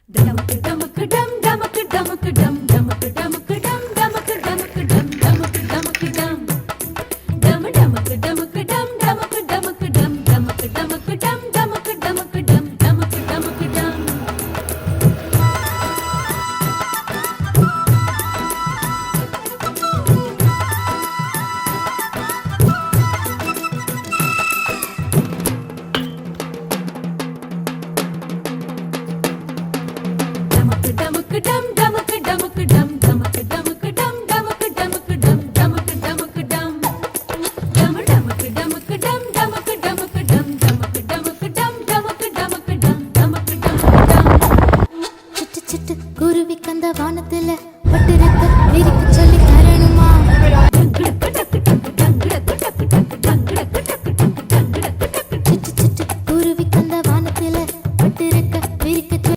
டமக்கு டமக்கு டம் டமக்கு டமக்கு டம் டமக்கு டமக்கு டம் டமக்கு டமக்கு டம் டமக்கு டமக்கு டம் டம் டமக்கு டமக்கு டம் டமக்கு டமக்கு டம் டமக்கு டமக்கு டம் டமக்கு டமக்கு டம் டமக்கு டமக்கு டம் டமக்கு டம் டமக்கு டமக்கு டம் டமக்கு டமக்கு டம் டமக்கு டமக்கு டம் டமக்கு டமக்கு டம் டம் டமக்கு டமக்கு டம் டமக்கு டமக்கு டம் டமக்கு டமக்கு டம் டமக்கு டமக்கு டம் டமக்கு டமக்கு டம் சிட்டு சிட்டு குருவி கந்த வானத்துல பட்டிருக்க